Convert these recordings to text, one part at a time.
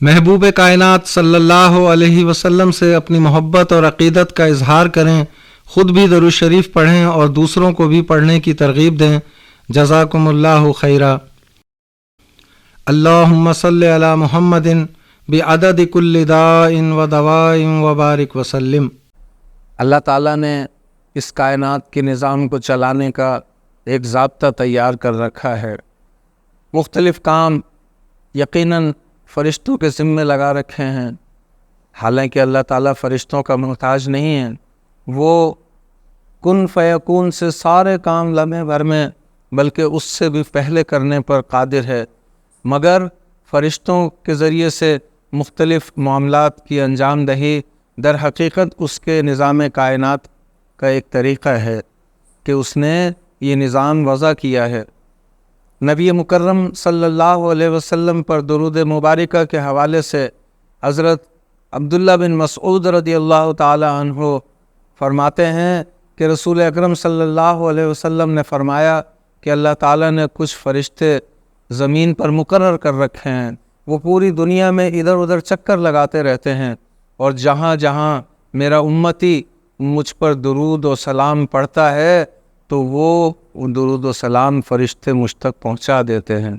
محبوب کائنات صلی اللہ علیہ وسلم سے اپنی محبت اور عقیدت کا اظہار کریں، خود بھی درود شریف پڑھیں اور دوسروں کو بھی پڑھنے کی ترغیب دیں۔ جزاکم اللہ خیرا۔ اللہم صلی علی محمد بعدد کل داء و دواء وبارک وسلم۔ اللہ تعالیٰ نے اس کائنات کے نظام کو چلانے کا ایک ضابطہ تیار کر رکھا ہے۔ مختلف کام یقیناً فرشتوں کے ذمے لگا رکھے ہیں، حالانکہ اللہ تعالیٰ فرشتوں کا محتاج نہیں ہے۔ وہ کن فیکون سے سارے کام لمحے بھر میں بلکہ اس سے بھی پہلے کرنے پر قادر ہے، مگر فرشتوں کے ذریعے سے مختلف معاملات کی انجام دہی در حقیقت اس کے نظام کائنات کا ایک طریقہ ہے کہ اس نے یہ نظام وضع کیا ہے۔ نبی مکرم صلی اللہ علیہ وسلم پر درود مبارکہ کے حوالے سے حضرت عبداللہ بن مسعود رضی اللہ تعالی عنہ فرماتے ہیں کہ رسول اکرم صلی اللہ علیہ وسلم نے فرمایا کہ اللہ تعالیٰ نے کچھ فرشتے زمین پر مقرر کر رکھے ہیں، وہ پوری دنیا میں ادھر ادھر چکر لگاتے رہتے ہیں، اور جہاں جہاں میرا امتی مجھ پر درود و سلام پڑھتا ہے تو وہ درود و سلام فرشتے مجھ تک پہنچا دیتے ہیں۔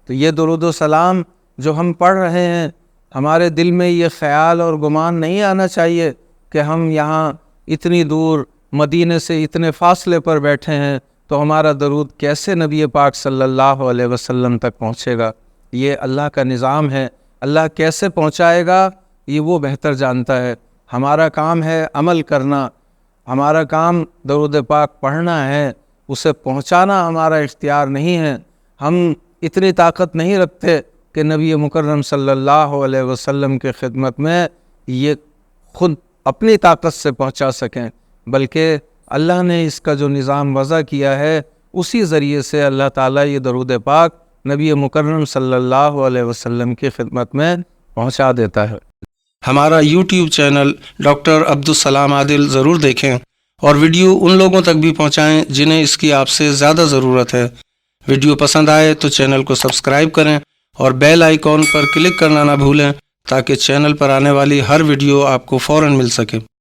تو یہ درود و سلام جو ہم پڑھ رہے ہیں، ہمارے دل میں یہ خیال اور گمان نہیں آنا چاہیے کہ ہم یہاں اتنی دور مدینے سے اتنے فاصلے پر بیٹھے ہیں تو ہمارا درود کیسے نبی پاک صلی اللہ علیہ وسلم تک پہنچے گا۔ یہ اللہ کا نظام ہے، اللہ کیسے پہنچائے گا یہ وہ بہتر جانتا ہے۔ ہمارا کام ہے عمل کرنا، ہمارا کام درود پاک پڑھنا ہے، اسے پہنچانا ہمارا اختیار نہیں ہے۔ ہم اتنی طاقت نہیں رکھتے کہ نبی مکرم صلی اللہ علیہ وسلم کے خدمت میں یہ خود اپنی طاقت سے پہنچا سکیں، بلکہ اللہ نے اس کا جو نظام وضع کیا ہے اسی ذریعے سے اللہ تعالیٰ یہ درود پاک نبی مکرم صلی اللہ علیہ وسلم کی خدمت میں پہنچا دیتا ہے۔ ہمارا یوٹیوب چینل ڈاکٹر عبدالسلام عادل ضرور دیکھیں اور ویڈیو ان لوگوں تک بھی پہنچائیں جنہیں اس کی آپ سے زیادہ ضرورت ہے۔ ویڈیو پسند آئے تو چینل کو سبسکرائب کریں اور بیل آئیکن پر کلک کرنا نہ بھولیں تاکہ چینل پر آنے والی ہر ویڈیو آپ کو فوراً مل سکے۔